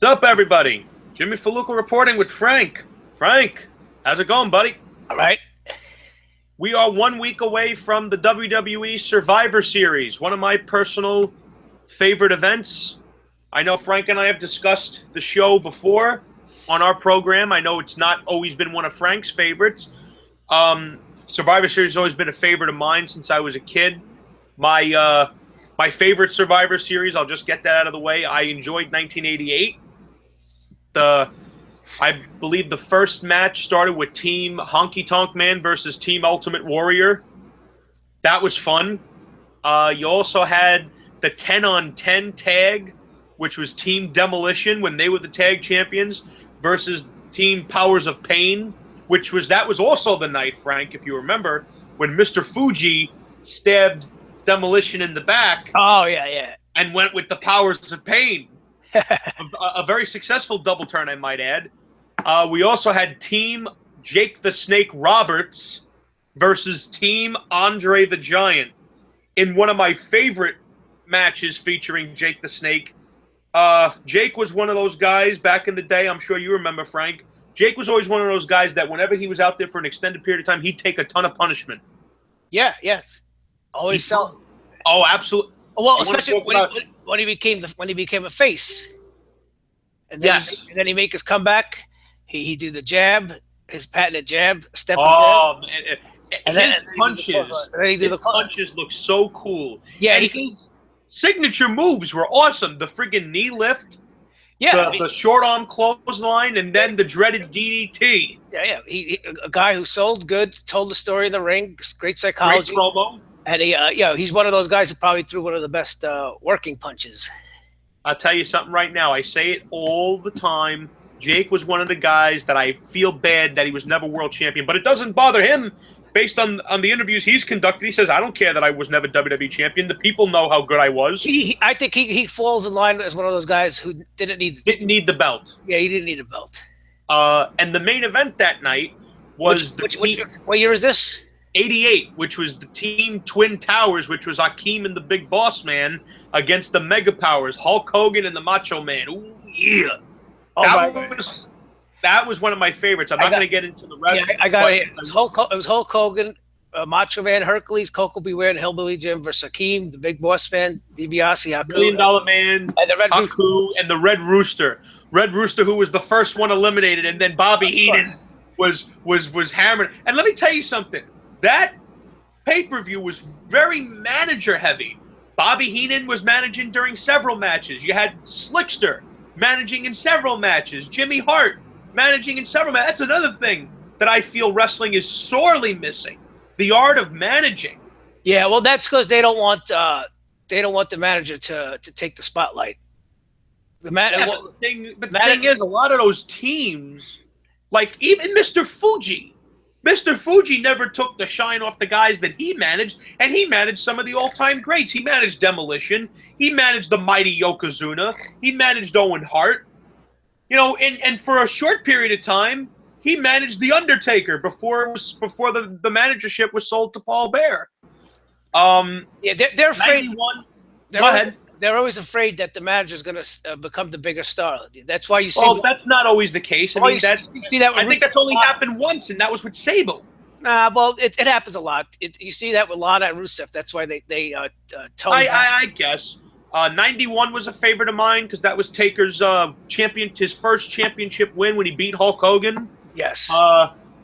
What's up, everybody? Jimmy Faluca reporting with Frank. Frank, how's it going, buddy? All right. We are 1 week away from the WWE Survivor Series, one of my personal favorite events. I know Frank and I have discussed the show before on our program. I know it's not always been one of Frank's favorites. Survivor Series has always been a favorite of mine since I was a kid. My favorite Survivor Series, I'll just get that out of the way. I enjoyed 1988. I believe the first match started with Team Honky Tonk Man versus Team Ultimate Warrior. That was fun. You also had the 10-on-10 tag, which was Team Demolition when they were the tag champions versus Team Powers of Pain, that was also the night, Frank, if you remember, when Mr. Fuji stabbed Demolition in the back. Oh, yeah. And went with the Powers of Pain. a very successful double turn, I might add. We also had Team Jake the Snake Roberts versus Team Andre the Giant in one of my favorite matches featuring Jake the Snake. Jake was one of those guys back in the day. I'm sure you remember, Frank. Jake was always one of those guys that whenever he was out there for an extended period of time, he'd take a ton of punishment. Yes. Always sell. Oh, absolutely. Well, especially when he became a face. And then he make his comeback. He do the jab, his patented jab, step. Oh, jab. Man. And his punches look so cool. Yeah, his signature moves were awesome. The friggin' knee lift. Yeah, the short arm clothesline, and then the dreaded DDT. Yeah. He a guy who sold good, told the story in the ring, great psychology. Great promo. And he's one of those guys who probably threw one of the best working punches. I'll tell you something right now. I say it all the time. Jake was one of the guys that I feel bad that he was never world champion, but it doesn't bother him. Based on the interviews he's conducted, he says, I don't care that I was never WWE champion. The people know how good I was. I think he falls in line as one of those guys who didn't need the belt. Yeah, he didn't need a belt. And the main event that night was what year is this? 88, which was the Team Twin Towers, which was Akeem and the Big Boss Man against the Mega Powers, Hulk Hogan and the Macho Man. Ooh, yeah. That was one of my favorites. I'm not going to get into the rest. Yeah, I got it. It was Hulk Hogan, Macho Man, Hercules, Coco Beware, and Hillbilly Jim versus Akeem, the Big Boss Man, DiBiase, Haku, $1 Million Man, and the Red Haku, and the Red Rooster. Red Rooster, who was the first one eliminated, and then Bobby Heenan was hammered. And let me tell you something. That pay-per-view was very manager-heavy. Bobby Heenan was managing during several matches. You had Slickster managing in several matches. Jimmy Hart managing in several matches. That's another thing that I feel wrestling is sorely missing. The art of managing. Yeah, well, that's because they don't want the manager to take the spotlight. But the thing is, a lot of those teams, like even Mr. Fuji never took the shine off the guys that he managed, and he managed some of the all-time greats. He managed Demolition. He managed the mighty Yokozuna. He managed Owen Hart. You know, and for a short period of time, he managed The Undertaker before the managership was sold to Paul Bear. They're afraid. Go ahead. They're always afraid that the manager is going to become the bigger star. That's why you see. Well, that's not always the case. I mean, you see that. I think that's only happened once, and that was with Sable. Nah, well, it happens a lot. You see that with Lana and Rusev. That's why they tone. I guess 91 was a favorite of mine because that was Taker's his first championship win when he beat Hulk Hogan. Yes.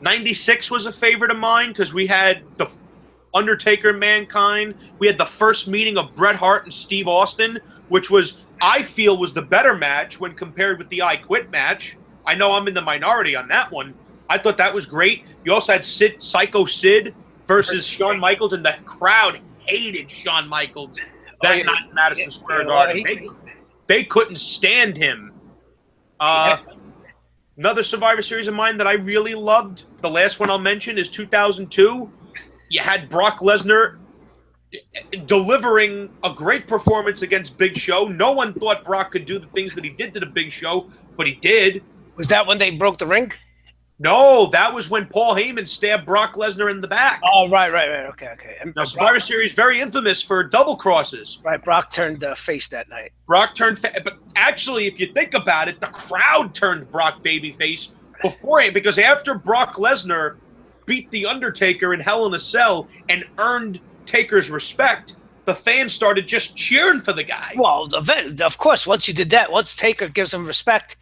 96 was a favorite of mine because we had the Undertaker and Mankind. We had the first meeting of Bret Hart and Steve Austin, which I feel was the better match when compared with the I Quit match. I know I'm in the minority on that one. I thought that was great. You also had Psycho Sid versus Shawn Michaels, and the crowd hated Shawn Michaels that night in Madison Square Garden. They couldn't stand him. Another Survivor Series of mine that I really loved, the last one I'll mention, is 2002. You had Brock Lesnar delivering a great performance against Big Show. No one thought Brock could do the things that he did to the Big Show, but he did. Was that when they broke the ring? No, that was when Paul Heyman stabbed Brock Lesnar in the back. Oh, right. Okay. And Now, Survivor Series very infamous for double crosses. Right, Brock turned face that night. Brock turned, but actually, if you think about it, the crowd turned Brock babyface beforehand, because after Brock Lesnar beat The Undertaker in Hell in a Cell and earned Taker's respect, the fans started just cheering for the guy. Well, of course, once you did that, once Taker gives him respect,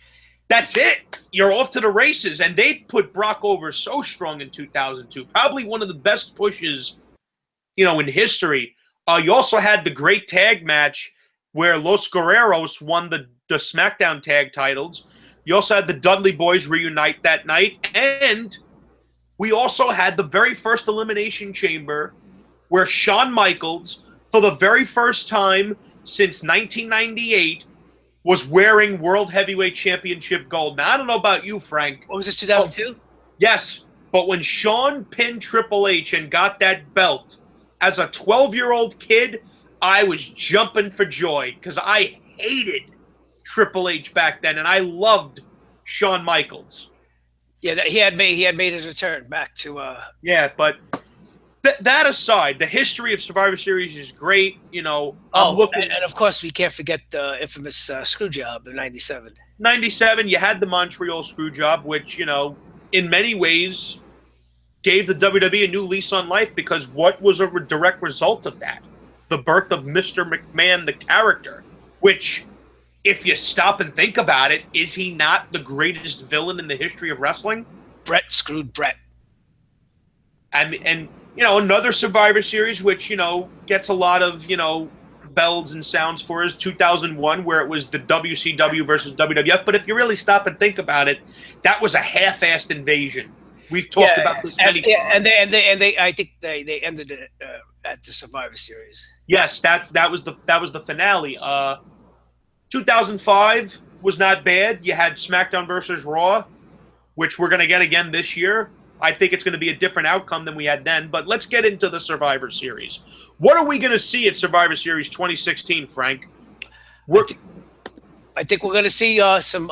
that's it. You're off to the races. And they put Brock over so strong in 2002. Probably one of the best pushes, in history. You also had the great tag match where Los Guerreros won the SmackDown tag titles. You also had the Dudley Boys reunite that night. And we also had the very first Elimination Chamber where Shawn Michaels, for the very first time since 1998, was wearing World Heavyweight Championship gold. Now, I don't know about you, Frank. What was this, 2002? Yes, but when Shawn pinned Triple H and got that belt, as a 12-year-old kid, I was jumping for joy because I hated Triple H back then, and I loved Shawn Michaels. Yeah, he had made his return back to. Yeah, but that aside, the history of Survivor Series is great. And of course we can't forget the infamous screw job in '97. '97, you had the Montreal screw job, which in many ways gave the WWE a new lease on life, because what was a direct result of that? The birth of Mr. McMahon, the character, which, if you stop and think about it, is he not the greatest villain in the history of wrestling? Brett screwed Brett. And another Survivor Series, which, gets a lot of, bells and sounds for, is 2001, where it was the WCW versus WWF. But if you really stop and think about it, that was a half-assed invasion. We've talked about this many times. I think they ended it at the Survivor Series. Yes, that was the finale. 2005 was not bad. You had SmackDown versus Raw, which we're going to get again this year. I think it's going to be a different outcome than we had then. But let's get into the Survivor Series. What are we going to see at Survivor Series 2016, Frank? I think we're going to see some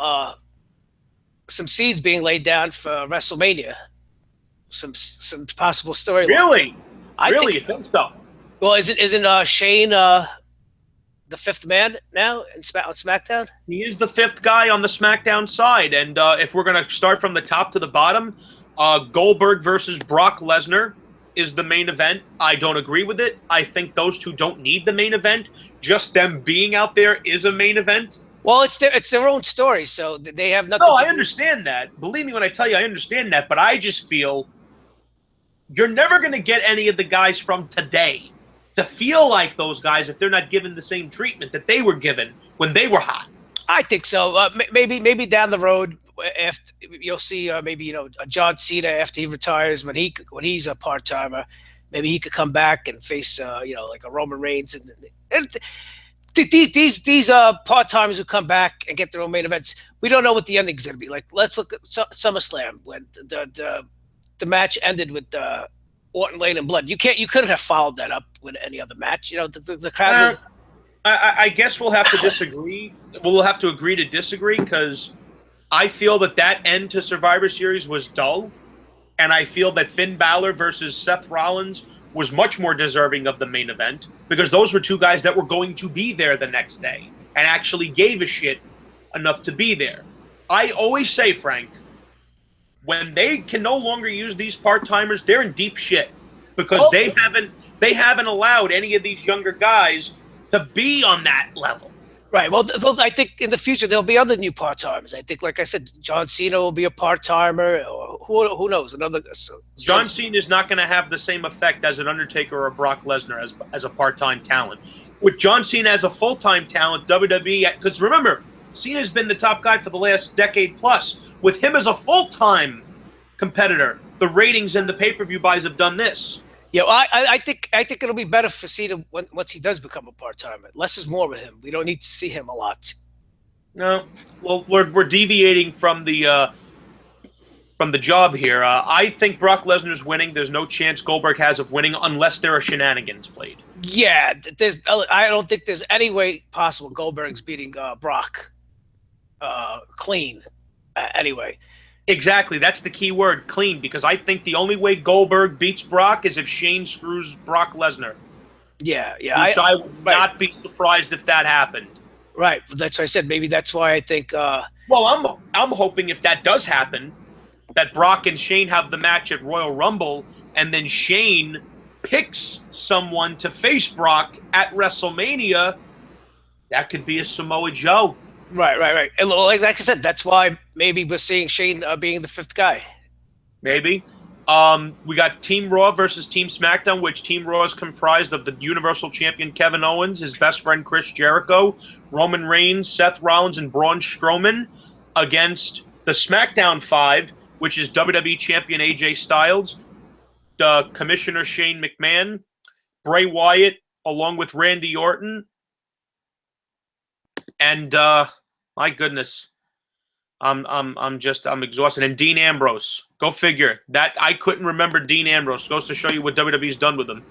seeds being laid down for WrestleMania. Some possible storyline. Really? I think so. Well, isn't Shane the fifth man now on SmackDown? He is the fifth guy on the SmackDown side. And if we're going to start from the top to the bottom, Goldberg versus Brock Lesnar is the main event. I don't agree with it. I think those two don't need the main event. Just them being out there is a main event. Well, it's their own story, so they have nothing. No, I understand that. Believe me when I tell you I understand that, but I just feel you're never going to get any of the guys from today to feel like those guys if they're not given the same treatment that they were given when they were hot. I think so. Maybe down the road, after you'll see maybe a John Cena after he retires, when he's a part timer, maybe he could come back and face like a Roman Reigns and these part timers who come back and get their own main events. We don't know what the ending's going to be. Like, let's look at SummerSlam when the match ended with Orton, Lane, and Blood. You couldn't have followed that up with any other match. The crowd was. I guess we'll have to disagree. We'll have to agree to disagree, because I feel that end to Survivor Series was dull, and I feel that Finn Balor versus Seth Rollins was much more deserving of the main event, because those were two guys that were going to be there the next day and actually gave a shit enough to be there. I always say, Frank, when they can no longer use these part-timers, they're in deep shit, because they haven't allowed any of these younger guys to be on that level. Right. Well, I think in the future there'll be other new part-timers. I think, like I said, John Cena will be a part-timer, or who knows? John Cena is not going to have the same effect as an Undertaker or Brock Lesnar as a part-time talent. With John Cena as a full-time talent, WWE, because remember, Cena's been the top guy for the last decade plus. With him as a full-time competitor, the ratings and the pay-per-view buys have done this. Yeah, well, I think it'll be better for Cena once he does become a part-timer. Less is more with him. We don't need to see him a lot. No, well, we're deviating from the job here. I think Brock Lesnar's winning. There's no chance Goldberg has of winning unless there are shenanigans played. Yeah, I don't think there's any way possible Goldberg's beating Brock clean. Anyway, Exactly. That's the key word, clean, because I think the only way Goldberg beats Brock is if Shane screws Brock Lesnar, Yeah, yeah. which I would Right, not be surprised if that happened. right. That's what I said. Maybe that's why I think. Well, I'm hoping if that does happen, that Brock and Shane have the match at Royal Rumble, and then Shane picks someone to face Brock at WrestleMania. That could be a Samoa Joe. Right, right, right. And like I said, that's why maybe we're seeing Shane being the fifth guy. Maybe. We got Team Raw versus Team SmackDown, which Team Raw is comprised of the Universal Champion Kevin Owens, his best friend Chris Jericho, Roman Reigns, Seth Rollins, and Braun Strowman, against the SmackDown 5, which is WWE Champion AJ Styles, Commissioner Shane McMahon, Bray Wyatt, along with Randy Orton, and my goodness, I'm exhausted. And Dean Ambrose. Go figure. That I couldn't remember Dean Ambrose. Goes to show you what WWE's done with him.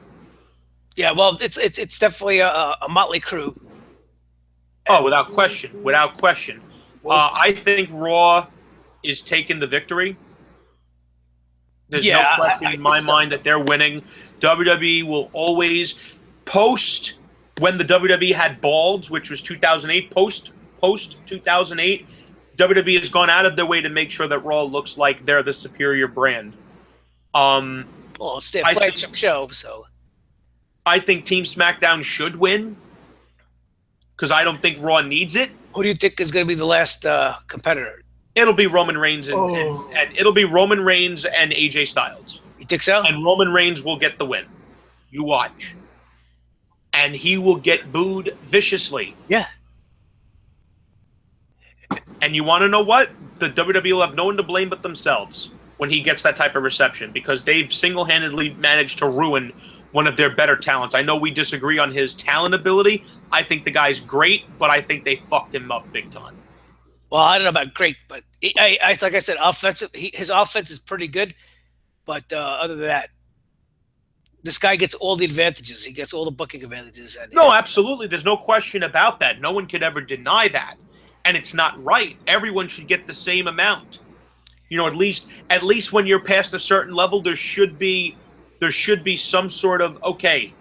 Yeah, well, it's definitely a motley crew. Oh, without question, without question. I think Raw is taking the victory. There's no question in my mind that they're winning. WWE will always post when the WWE had balls, which was 2008. Post 2008. WWE has gone out of their way to make sure that Raw looks like they're the superior brand. Well, it's their flagship show, so I think Team SmackDown should win because I don't think Raw needs it. Who do you think is going to be the last competitor? It'll be Roman Reigns and it'll be Roman Reigns and AJ Styles. You think so? And Roman Reigns will get the win. You watch, and he will get booed viciously. Yeah. And you want to know what? The WWE will have no one to blame but themselves when he gets that type of reception because they've single-handedly managed to ruin one of their better talents. I know we disagree on his talent ability. I think the guy's great, but I think they fucked him up big time. Well, I don't know about great, but like I said, offensive. His offense is pretty good, but other than that, this guy gets all the advantages. He gets all the booking advantages. No, absolutely. There's no question about that. No one could ever deny that. And it's not right. Everyone should get the same amount. You know, at least when you're past a certain level, there should be some sort of, okay,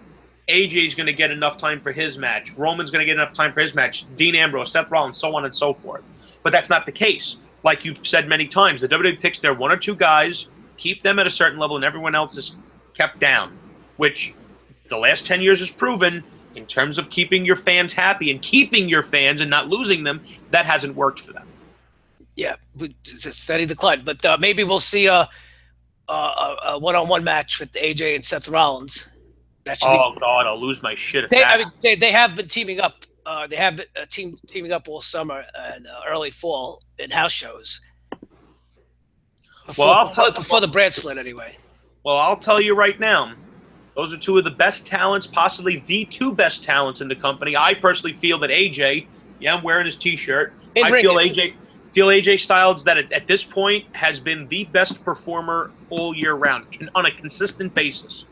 AJ's going to get enough time for his match. Roman's going to get enough time for his match. Dean Ambrose, Seth Rollins, so on and so forth. But that's not the case. Like you've said many times, the WWE picks their one or two guys, keep them at a certain level, and everyone else is kept down, which the last 10 years has proven in terms of keeping your fans happy and keeping your fans and not losing them, that hasn't worked for them. Yeah, it's a steady decline. But maybe we'll see a one-on-one match with AJ and Seth Rollins. God, I'll lose my shit at that. They have been teaming up. They have been teaming up all summer and early fall in house shows. Before the brand split, anyway. Well, I'll tell you right now, those are two of the best talents, possibly the two best talents in the company. I personally feel that AJ, I'm wearing his T-shirt. I feel AJ Styles that at this point has been the best performer all year round on a consistent basis.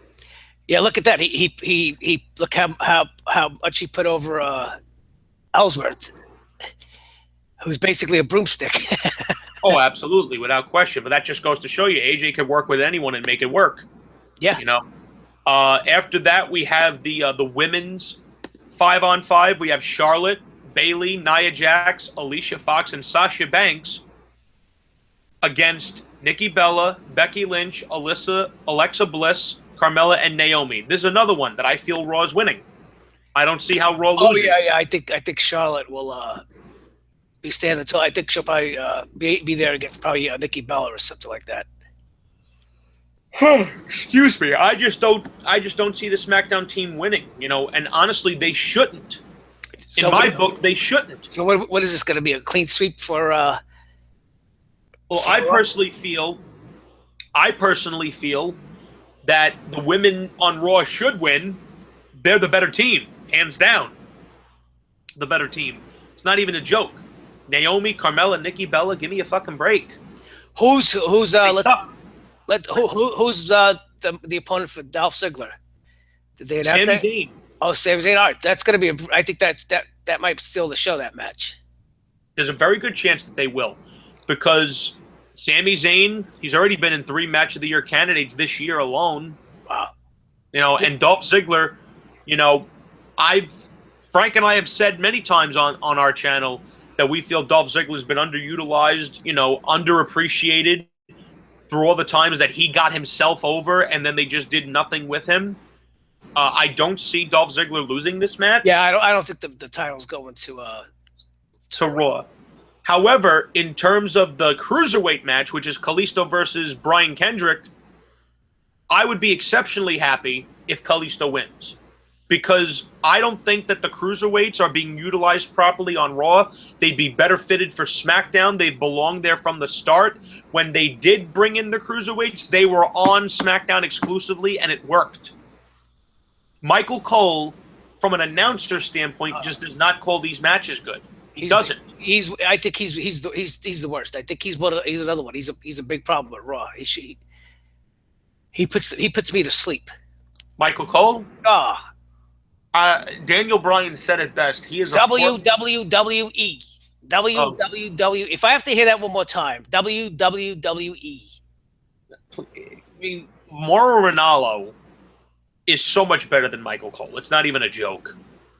Yeah, look at that. He look how much he put over Ellsworth, who's basically a broomstick. Oh, absolutely, without question. But that just goes to show you, AJ can work with anyone and make it work. Yeah, you know. After that, we have the women's 5-on-5. We have Charlotte, Bayley, Nia Jax, Alicia Fox, and Sasha Banks against Nikki Bella, Becky Lynch, Alexa Bliss, Carmella, and Naomi. This is another one that I feel Raw is winning. I don't see how Raw loses. Oh yeah. I think Charlotte will be standing until I think she'll probably be there against probably Nikki Bella or something like that. Excuse me. I just don't see the SmackDown team winning. You know, and honestly, they shouldn't. In my book, they shouldn't. So what is this going to be, a clean sweep for? Well, I personally feel that the women on Raw should win. They're the better team, hands down. The better team. It's not even a joke. Naomi, Carmella, Nikki Bella, give me a fucking break. Who's the opponent for Dolph Ziggler? Did they announce that? Sami Zayn. Oh, Sami Zayn. All right, that's going to be. I think that might steal the show, that match. There's a very good chance that they will, because Sami Zayn, he's already been in 3 Match of the Year candidates this year alone. Wow. And Dolph Ziggler, I've Frank and I have said many times on our channel that we feel Dolph Ziggler's been underutilized, underappreciated through all the times that he got himself over and then they just did nothing with him. I don't see Dolph Ziggler losing this match. Yeah, I don't think the title's going to Raw. However, in terms of the cruiserweight match, which is Kalisto versus Brian Kendrick, I would be exceptionally happy if Kalisto wins. Because I don't think that the cruiserweights are being utilized properly on Raw. They'd be better fitted for SmackDown. They belonged there from the start. When they did bring in the cruiserweights, they were on SmackDown exclusively, and it worked. Michael Cole, from an announcer standpoint, just does not call these matches good. He doesn't. I think he's the worst. I think he's another one. He's a big problem with Raw. He puts me to sleep. Michael Cole? Ah. Daniel Bryan said it best. He is WWE. WWW. If I have to hear that one more time, WWE. I mean, Mauro Ranallo is so much better than Michael Cole. It's not even a joke.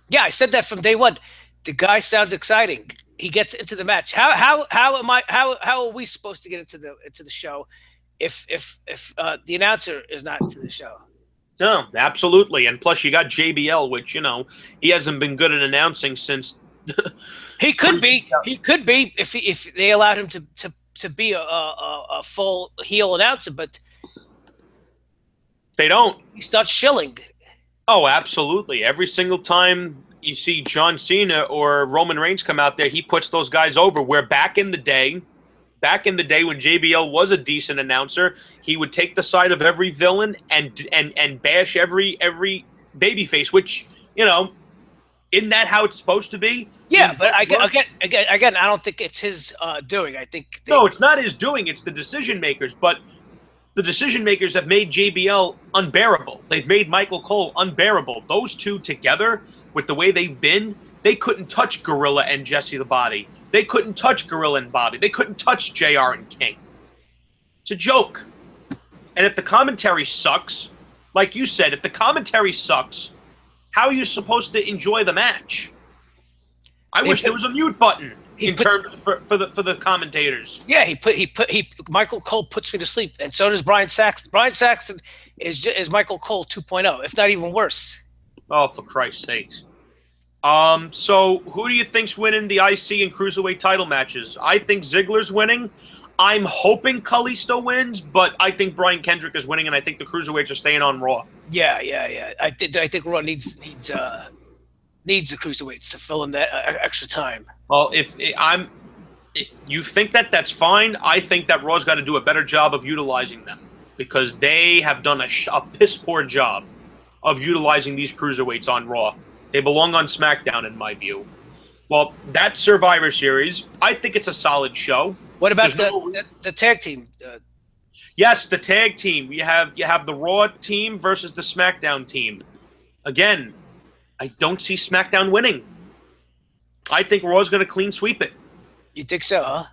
Yeah, I said that from day one. The guy sounds exciting. He gets into the match. How are we supposed to get into the show if the announcer is not into the show? No, absolutely. And plus you got JBL, which, he hasn't been good at announcing since He could be if they allowed him to be a full heel announcer, but they don't. He starts shilling. Oh, absolutely. Every single time you see John Cena or Roman Reigns come out there, he puts those guys over. Where back in the day when JBL was a decent announcer, he would take the side of every villain and bash every babyface, which, isn't that how it's supposed to be? Yeah, but again, I don't think it's his doing. I think no, it's not his doing. It's the decision makers. But the decision makers have made JBL unbearable. They've made Michael Cole unbearable. Those two together, with the way they've been, they couldn't touch Gorilla and Jesse the Body. They couldn't touch Gorilla and Bobby. They couldn't touch JR and King. It's a joke. And if the commentary sucks, like you said, if the commentary sucks, how are you supposed to enjoy the match? I wish there was a mute button for the commentators. Yeah, Michael Cole puts me to sleep, and so does Brian Saxton. Brian Saxton is Michael Cole 2.0, if not even worse. Oh, for Christ's sakes. So who do you think's winning the IC and Cruiserweight title matches? I think Ziggler's winning. I'm hoping Kalisto wins, but I think Brian Kendrick is winning, and I think the Cruiserweights are staying on Raw. Yeah. I think Raw needs the Cruiserweights to fill in that extra time. Well, if you think that's fine, I think that Raw's got to do a better job of utilizing them because they have done a piss poor job of utilizing these Cruiserweights on Raw. They belong on SmackDown, in my view. Well, that Survivor Series, I think it's a solid show. What about the tag team? Yes, the tag team. You have the Raw team versus the SmackDown team. Again, I don't see SmackDown winning. I think Raw's going to clean sweep it. You think so, huh?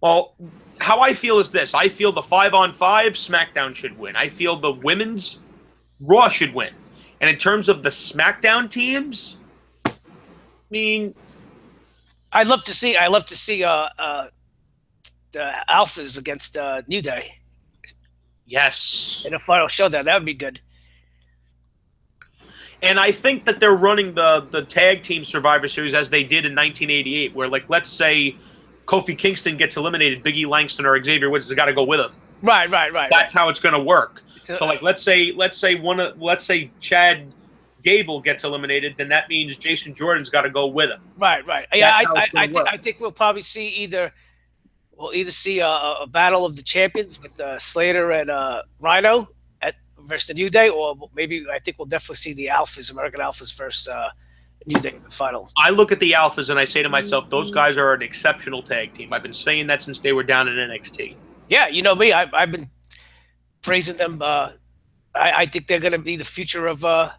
Well, how I feel is this. I feel the 5-on-5, SmackDown should win. I feel the women's Raw should win. And in terms of the SmackDown teams, I mean, I'd love to see the Alphas against New Day. Yes. In a final showdown, that would be good. And I think that they're running the tag team Survivor Series as they did in 1988, where, like, let's say Kofi Kingston gets eliminated, Big E Langston or Xavier Woods has got to go with him. Right. That's how it's going to work. So, like, let's say Chad Gable gets eliminated, then that means Jason Jordan's got to go with him. Right. Yeah, I think we'll probably see we'll either see a battle of the champions with Slater and Rhino versus the New Day, or maybe I think we'll definitely see the Alphas, American Alphas versus New Day in the final. I look at the Alphas and I say to myself, those guys are an exceptional tag team. I've been saying that since they were down in NXT. Yeah, you know me. I've been praising them. I think they're going to be the future of the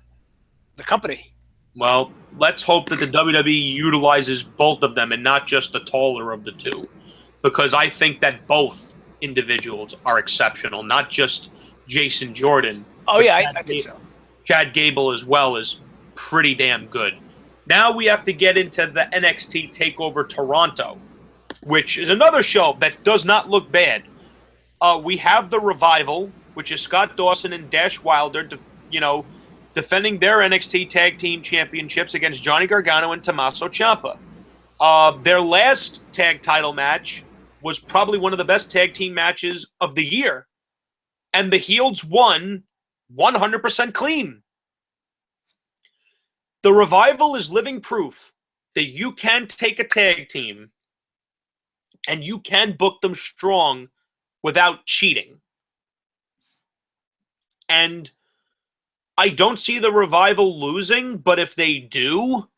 company. Well, let's hope that the WWE utilizes both of them and not just the taller of the two. because I think that both individuals are exceptional, not just Jason Jordan. Oh yeah, I think so. Chad Gable as well is pretty damn good. Now we have to get into the NXT TakeOver Toronto, which is another show that does not look bad. We have the Revival, which is Scott Dawson and Dash Wilder, defending their NXT Tag Team Championships against Johnny Gargano and Tommaso Ciampa. Their last tag title match was probably one of the best tag team matches of the year, and the heels won 100% clean. The Revival is living proof that you can take a tag team and you can book them strong without cheating. And I don't see the Revival losing, but if they do,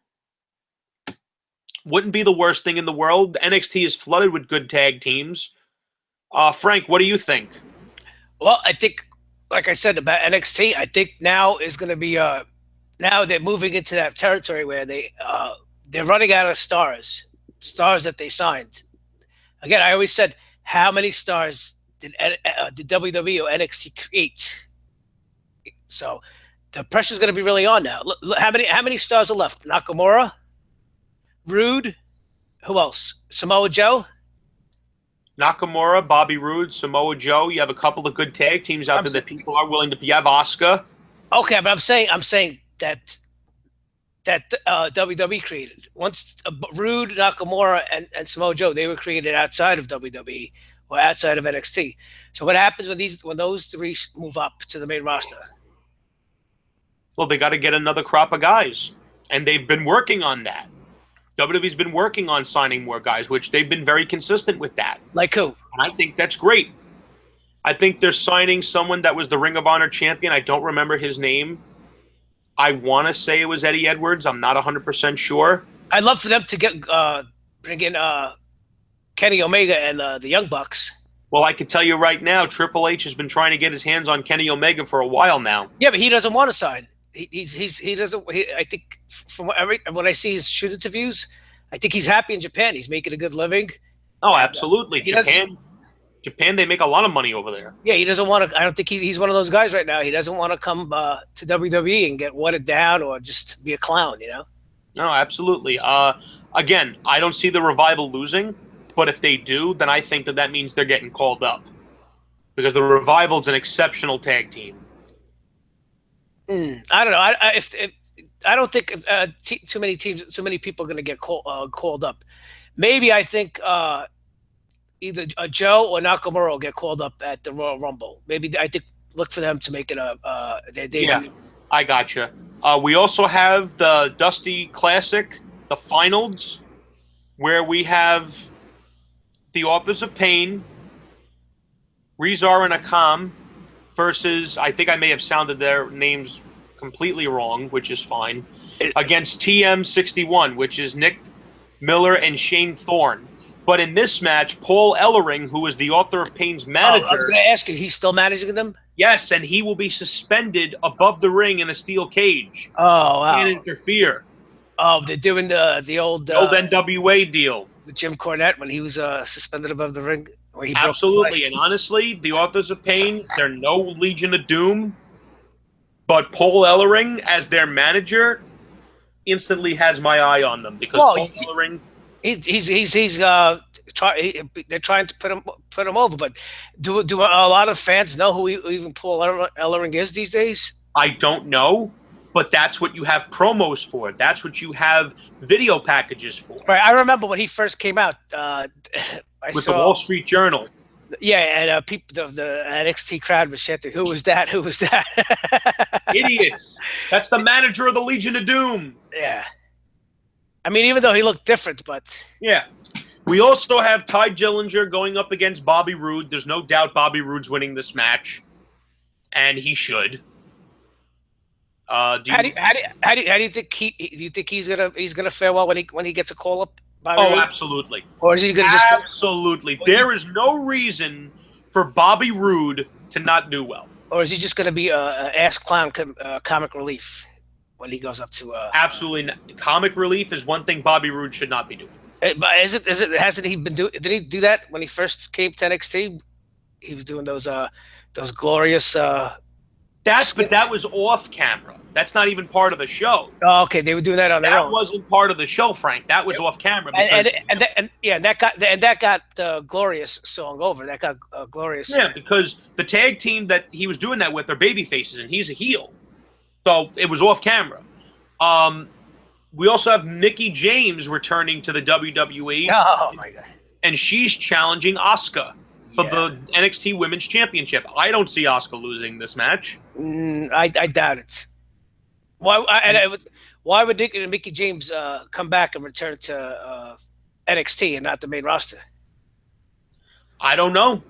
wouldn't be the worst thing in the world. NXT is flooded with good tag teams. Frank, what do you think? Well, I think, like I said about NXT, I think now is going to be now they're moving into that territory where they're running out of stars that they signed. Again, I always said, how many stars did WWE or NXT create? So the pressure's going to be really on now. Look, how many stars are left? Nakamura, Rude, who else? Samoa Joe. Nakamura, Bobby Roode, Samoa Joe. You have a couple of good tag teams out there that people are willing to. You have Asuka. Okay, but I'm saying that WWE created. Once Rude, Nakamura, and Samoa Joe, they were created outside of WWE or outside of NXT. So what happens when those three move up to the main roster? Well, they got to get another crop of guys, and they've been working on that. WWE's been working on signing more guys, which they've been very consistent with that. Like who? And I think that's great. I think they're signing someone that was the Ring of Honor champion. I don't remember his name. I want to say it was Eddie Edwards. I'm not 100% sure. I'd love for them to bring in Kenny Omega and the Young Bucks. Well, I can tell you right now, Triple H has been trying to get his hands on Kenny Omega for a while now. Yeah, but he doesn't want to sign. He doesn't. I think from when I see his shoot interviews, I think he's happy in Japan. He's making a good living. Oh, absolutely. Japan, they make a lot of money over there. Yeah, he doesn't want to. I don't think he's one of those guys right now. He doesn't want to come to WWE and get watered down or just be a clown, you know? No, absolutely. Again, I don't see the Revival losing, but if they do, then I think that means they're getting called up. Because the Revival's an exceptional tag team. I don't know. I don't think too many people are going to get called up. Maybe I think either Joe or Nakamura will get called up at the Royal Rumble. Maybe I think look for them to make it their debut. Yeah, I gotcha. We also have the Dusty Classic, the finals, where we have the Authors of Pain, Rezar and Akam, versus, I think I may have sounded their names completely wrong, which is fine, against TM61, which is Nick Miller and Shane Thorne. But in this match, Paul Ellering, who is the Author of Pain's manager... I was going to ask you, he's still managing them? Yes, and he will be suspended above the ring in a steel cage. Oh, wow. Can't interfere. Oh, they're doing the old NWA deal. With Jim Cornette when he was suspended above the ring. Where he Absolutely, and honestly, the Authors of Pain, they're no Legion of Doom, but Paul Ellering, as their manager, instantly has my eye on them, because Paul Ellering... They're trying to put him over, but do a lot of fans know who even Paul Ellering is these days? I don't know, but that's what you have promos for. That's what you have video packages for. Right. I remember when he first came out. With the Wall Street Journal. Yeah, and people, the NXT crowd was chanting, "Who was that? Who was that?" Idiots! That's the manager of the Legion of Doom. Yeah. I mean, even though he looked different, but... Yeah. We also have Ty Dillinger going up against Bobby Roode. There's no doubt Bobby Roode's winning this match. And he should. How do you think he's gonna fare well when he gets a call up? Bobby Roode? Absolutely. Or is he gonna just... Absolutely. There is no reason for Bobby Roode to not do well. Or is he just gonna be a ass clown comic relief when he goes up to... Absolutely not. Comic relief is one thing Bobby Roode should not be doing. But hasn't he been did he do that when he first came to NXT? He was doing those glorious But skits. that was off camera. That's not even part of the show. Oh, okay, they were doing that on their That own. wasn't part of the show, Frank. That was off camera because That got Glorious song over. That got Glorious. yeah, because the tag team that he was doing that with are baby faces, and he's a heel, so it was off camera. We also have Mickie James returning to the WWE, Oh my god! and she's challenging Asuka for the NXT Women's Championship. I don't see Asuka losing this match. I doubt it. Why would Mickie James come back and return to NXT and not the main roster? I don't know.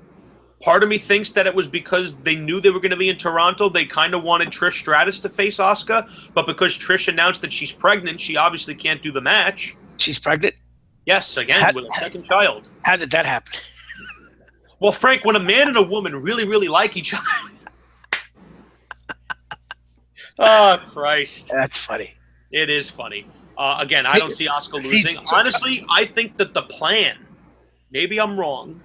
Part of me thinks that it was because they knew they were going to be in Toronto. They kind of wanted Trish Stratus to face Asuka, but because Trish announced that she's pregnant, she obviously can't do the match. She's pregnant? Yes, again, with a second child. How did that happen? Well, Frank, when a man and a woman really, really like each other... Oh, Christ. That's funny. It is funny. Again, I don't see Asuka losing. Honestly, I think that the plan, maybe I'm wrong,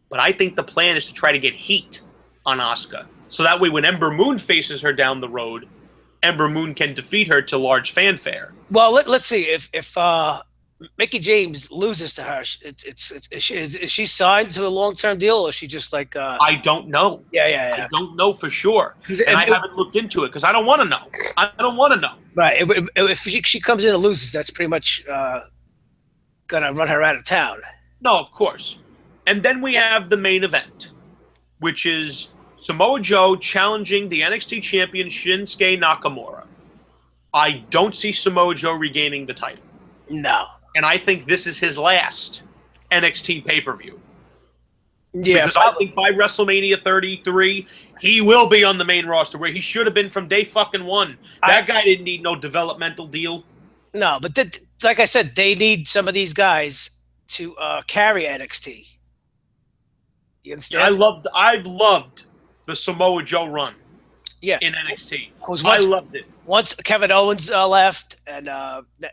but I think the plan is to try to get heat on Asuka. So that way when Ember Moon faces her down the road, Ember Moon can defeat her to large fanfare. Well, let's see. If Mickie James loses to her, is she signed to a long-term deal, or is she just like... I don't know. Yeah. I don't know for sure. And I haven't looked into it because I don't want to know. I don't want to know. Right. If she comes in and loses, that's pretty much going to run her out of town. No, of course. And then we have the main event, which is Samoa Joe challenging the NXT champion Shinsuke Nakamura. I don't see Samoa Joe regaining the title. No. And I think this is his last NXT pay-per-view. Yeah, because I think by WrestleMania 33, he will be on the main roster where he should have been from day fucking one. That guy didn't need no developmental deal. No, but like I said, they need some of these guys to carry NXT. You understand? I've loved the Samoa Joe run. Yeah. In NXT. I loved it. Once Kevin Owens left and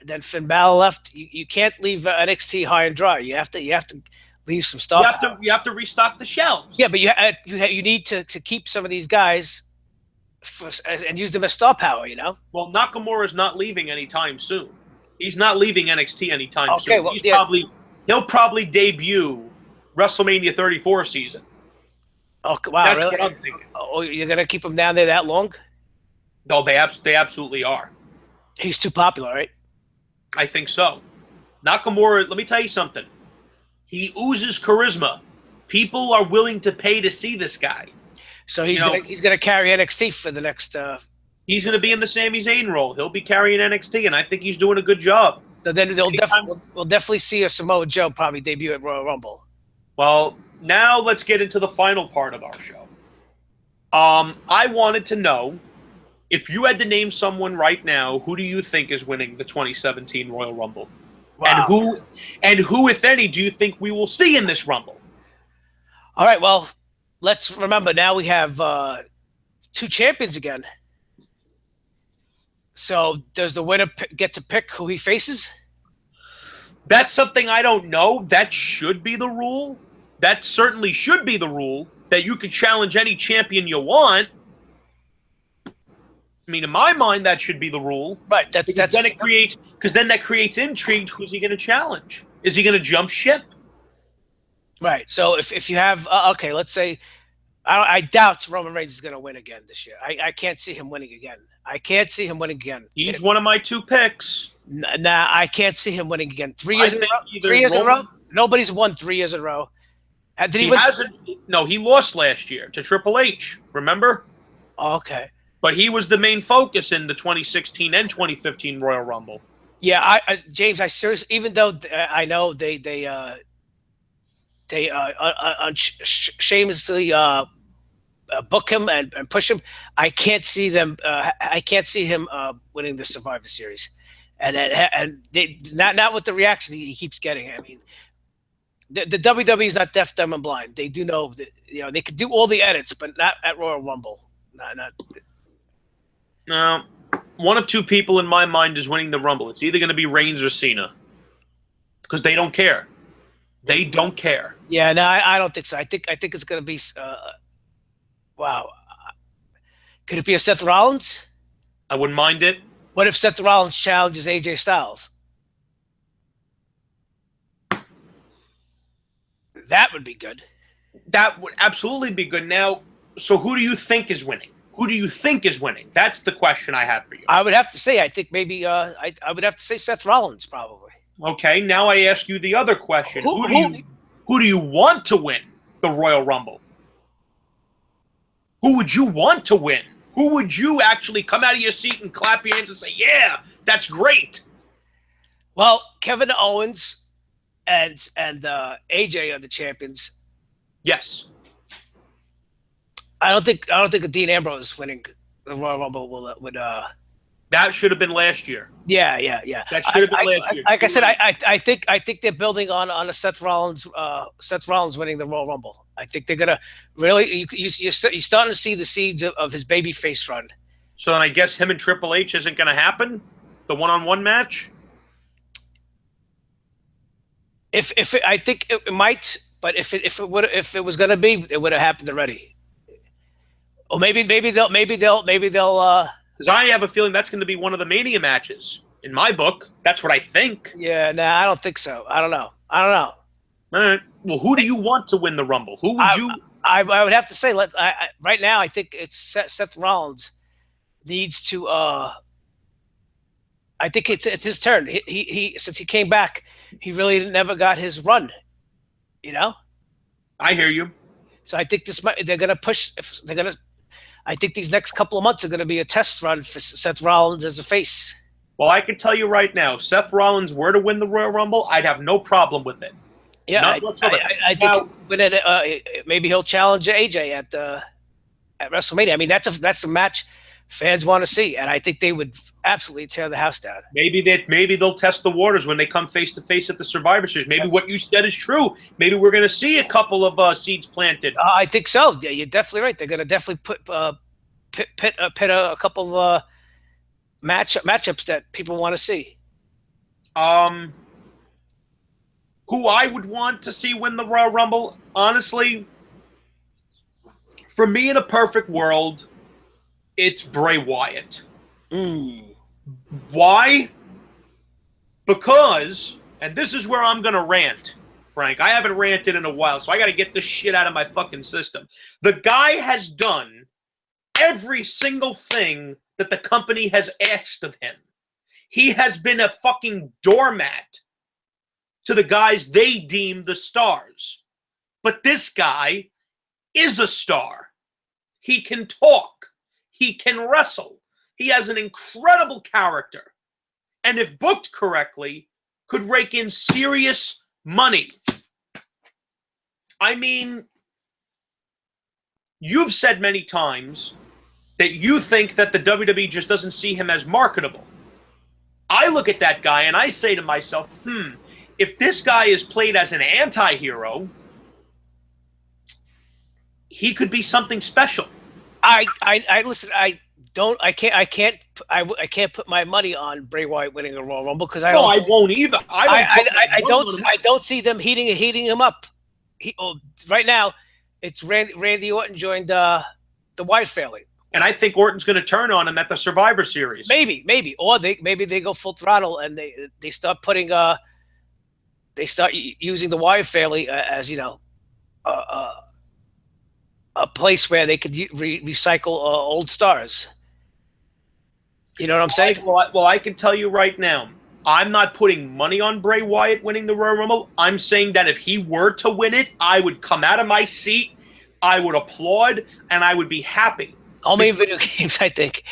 then Finn Balor left, you can't leave NXT high and dry. You have to leave some stuff. You have to restock the shelves. Yeah, but you need to keep some of these guys and use them as star power. You know. Well, Nakamura's not leaving anytime soon. He's not leaving NXT anytime soon. Well, he'll probably debut WrestleMania 34 season. Oh wow! That's really? what I'm thinking. Oh, you're gonna keep him down there that long? No, they absolutely are. He's too popular, right? I think so. Nakamura, let me tell you something. He oozes charisma. People are willing to pay to see this guy. So he's gonna carry NXT for the next. He's gonna be in the Sami Zayn role. He'll be carrying NXT, and I think he's doing a good job. So then we'll definitely see a Samoa Joe probably debut at Royal Rumble. Well, now let's get into the final part of our show. I wanted to know, if you had to name someone right now, who do you think is winning the 2017 Royal Rumble? Wow. And who, if any, do you think we will see in this Rumble? All right, well, let's remember now we have 2 champions again. So does the winner get to pick who he faces? That's something I don't know. That should be the rule. That certainly should be the rule, that you can challenge any champion you want. I mean, in my mind, that should be the rule. Right. Then that creates intrigue. Who's he going to challenge? Is he going to jump ship? Right. So if you have okay, let's say I doubt Roman Reigns is going to win again this year. I can't see him winning again. He's one of my 2 picks. Nah, I can't see him winning again. 3 years in a row. 3 years in a row. Nobody's won 3 years in a row. He lost last year to Triple H. Remember? Okay. But he was the main focus in the 2016 and 2015 Royal Rumble. Yeah, James, I seriously, even though I know they shamelessly book him and push him, I can't see them. I can't see him winning the Survivor Series, and not with the reaction he keeps getting. I mean, the WWE is not deaf, dumb, and blind. They do know that they could do all the edits, but not at Royal Rumble. Not. No, one of 2 people in my mind is winning the Rumble. It's either going to be Reigns or Cena. because they don't care. They don't care. Yeah, no, I don't think so. I think it's going to be. Wow, could it be a Seth Rollins? I wouldn't mind it. What if Seth Rollins challenges AJ Styles? That would be good. That would absolutely be good. Now, so who do you think is winning? Who do you think is winning? That's the question I have for you. I would have to say, I think maybe I would have to say Seth Rollins probably. Okay, now I ask you the other question. Who do you want to win the Royal Rumble? Who would you want to win? Who would you actually come out of your seat and clap your hands and say, yeah, that's great? Well, Kevin Owens and AJ are the champions. Yes. I don't think Dean Ambrose winning the Royal Rumble would. That should have been last year. Yeah. That should have been last year. Like I said, I think they're building on a Seth Rollins winning the Royal Rumble. I think they're gonna really. You're starting to see the seeds of his babyface run. So then I guess him and Triple H isn't going to happen. The one-on-one match. I think it might, but if it was gonna be, it would have happened already. Or maybe they'll. Because I have a feeling that's going to be one of the Mania matches in my book. That's what I think. Yeah, no, I don't think so. I don't know. All right. Well, who do you want to win the Rumble? Who would you? I would have to say, right now, I think it's Seth Rollins needs to. I think it's his turn. He since he came back, he really never got his run. You know. I hear you. So I think they're going to push. I think these next couple of months are going to be a test run for Seth Rollins as a face. Well, I can tell you right now, Seth Rollins were to win the Royal Rumble, I'd have no problem with it. Yeah, I think maybe he'll challenge AJ at WrestleMania. I mean, that's a match fans want to see, and I think they would absolutely tear the house down. Maybe they'll test the waters when they come face to face at the Survivor Series. Maybe what you said is true. Maybe we're going to see a couple of seeds planted. I think so. Yeah, you're definitely right. They're going to definitely pit a couple of matchups that people want to see. Who I would want to see win the Royal Rumble, honestly, for me in a perfect world, it's Bray Wyatt. Why? Because, and this is where I'm going to rant, Frank. I haven't ranted in a while, so I got to get this shit out of my fucking system. The guy has done every single thing that the company has asked of him. He has been a fucking doormat to the guys they deem the stars. But this guy is a star. He can talk. He can wrestle. He has an incredible character. And if booked correctly, could rake in serious money. I mean, you've said many times that you think that the WWE just doesn't see him as marketable. I look at that guy and I say to myself, if this guy is played as an anti-hero, he could be something special. Listen. I can't put my money on Bray Wyatt winning a Royal Rumble because I won't either. I don't see them heating him up. Right now, it's Randy Orton joined the Wyatt family, and I think Orton's going to turn on him at the Survivor Series. Maybe, or maybe they go full throttle and they start putting they start using the Wyatt family as a place where they could recycle old stars. You know what I'm saying? Well, I can tell you right now, I'm not putting money on Bray Wyatt winning the Royal Rumble. I'm saying that if he were to win it, I would come out of my seat, I would applaud, and I would be happy. Only in video games, I think.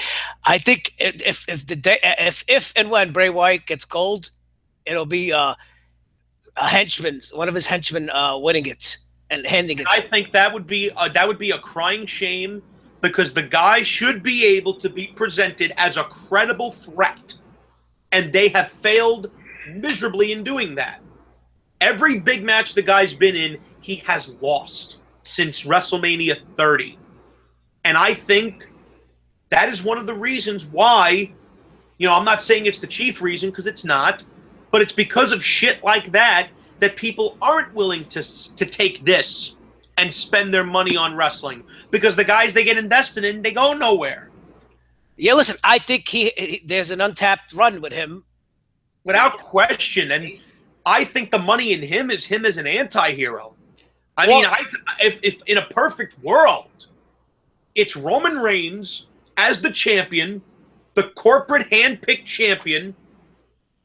I think if and when Bray Wyatt gets gold, it'll be a henchman, one of his henchmen, winning it and handing it. I think that would be a crying shame because the guy should be able to be presented as a credible threat, and they have failed miserably in doing that. Every big match the guy's been in, he has lost since WrestleMania 30. And I think that is one of the reasons why, I'm not saying it's the chief reason because it's not, But it's because of shit like that that people aren't willing to take this and spend their money on wrestling, because the guys they get invested in, they go nowhere. Yeah, listen, I think there's an untapped run with him. Without question. And I think the money in him as an anti-hero. I mean, if in a perfect world, it's Roman Reigns as the champion, the corporate handpicked champion,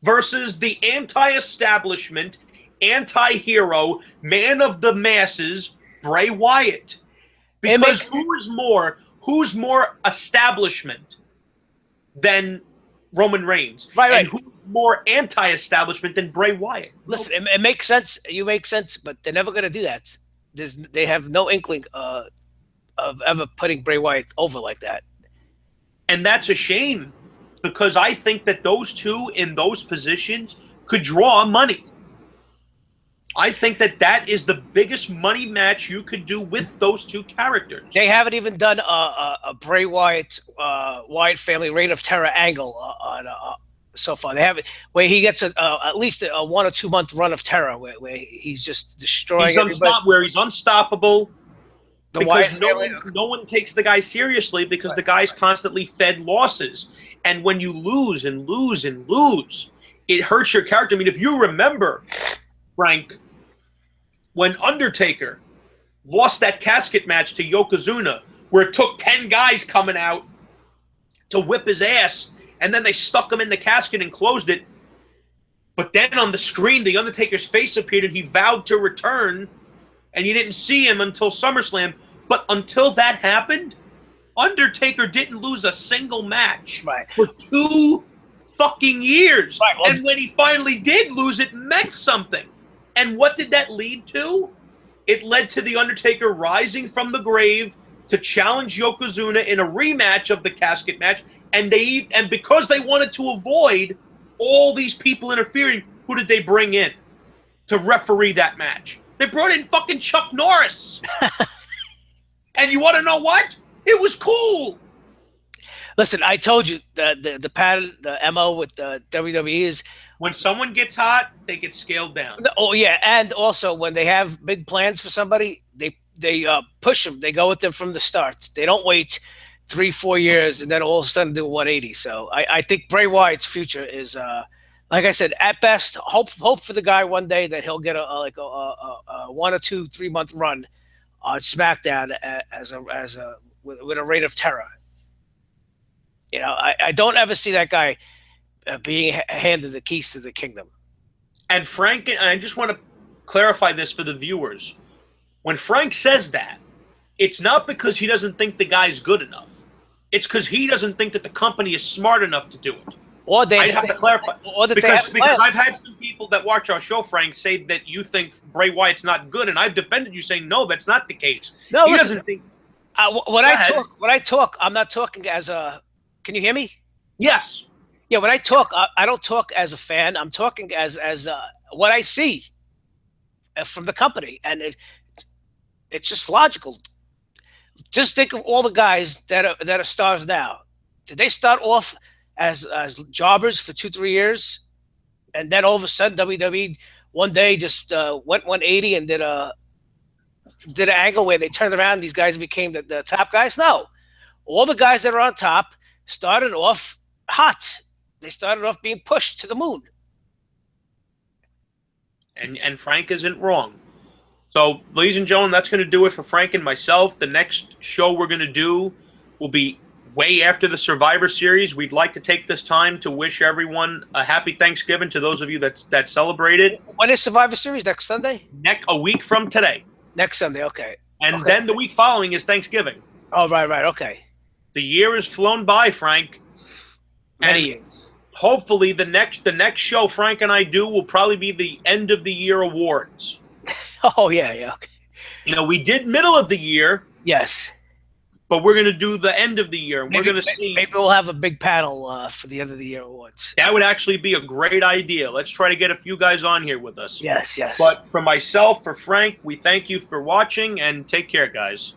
versus the anti-establishment, anti-hero, man of the masses, Bray Wyatt. Because who's more establishment than Roman Reigns? Right. And who's more anti-establishment than Bray Wyatt? Listen, it makes sense. You make sense, but they're never going to do that. They have no inkling of ever putting Bray Wyatt over like that. And that's a shame, because I think that those two in those positions could draw money. I think that is the biggest money match you could do with those two characters. They haven't even done a Bray Wyatt Wyatt family Reign of Terror angle on so far. They haven't, where he gets at least a 1 or 2 month run of terror where he's just destroying everybody. Where he's unstoppable. The Wyatt family, no one takes the guy seriously, because the guy's constantly fed losses. And when you lose and lose and lose, it hurts your character. I mean, if you remember, Frank, when Undertaker lost that casket match to Yokozuna, where it took 10 guys coming out to whip his ass, and then they stuck him in the casket and closed it. But then on the screen, the Undertaker's face appeared, and he vowed to return, and you didn't see him until SummerSlam. But until that happened, Undertaker didn't lose a single match for 2 fucking years. Right, well, and when he finally did lose, it meant something. And what did that lead to? It led to The Undertaker rising from the grave to challenge Yokozuna in a rematch of the casket match. And because they wanted to avoid all these people interfering, who did they bring in to referee that match? They brought in fucking Chuck Norris. And you want to know what? It was cool. Listen, I told you the pattern, the MO with the WWE is, when someone gets hot, they get scaled down. Oh yeah, and also when they have big plans for somebody, they push them. They go with them from the start. They don't wait 3-4 years and then all of a sudden do 180. So I think Bray Wyatt's future is, like I said, at best, hope for the guy one day that he'll get a 1 or 2, 3 month run on SmackDown with a Reign of Terror. You know, I don't ever see that guy being handed the keys to the kingdom. And Frank, and I just want to clarify this for the viewers. When Frank says that, it's not because he doesn't think the guy's good enough. It's because he doesn't think that the company is smart enough to do it. Or they have to clarify. Because I've had some people that watch our show, Frank, say that you think Bray Wyatt's not good, and I've defended you saying no, that's not the case. No, he listen, doesn't think. When I talk, I'm not talking as a. Can you hear me? Yes. Yeah, when I talk, I don't talk as a fan. I'm talking as what I see from the company, and it's just logical. Just think of all the guys that are stars now. Did they start off as jobbers for 2-3 years, and then all of a sudden WWE one day just went 180 and did an angle where they turned around and these guys became the top guys? No, all the guys that are on top started off hot. They started off being pushed to the moon. And Frank isn't wrong. So, ladies and gentlemen, that's going to do it for Frank and myself. The next show we're going to do will be way after the Survivor Series. We'd like to take this time to wish everyone a happy Thanksgiving, to those of you that celebrated. When is Survivor Series? Next Sunday? A week from today. Next Sunday, okay. And then the week following is Thanksgiving. Oh, right, okay. The year has flown by, Frank. Many years. Hopefully, the next show Frank and I do will probably be the end of the year awards. Oh, yeah, okay. You know, we did middle of the year. Yes. But we're going to do the end of the year. And we're going to see. Maybe we'll have a big panel for the end of the year awards. That would actually be a great idea. Let's try to get a few guys on here with us. Yes. But for myself, for Frank, we thank you for watching, and take care, guys.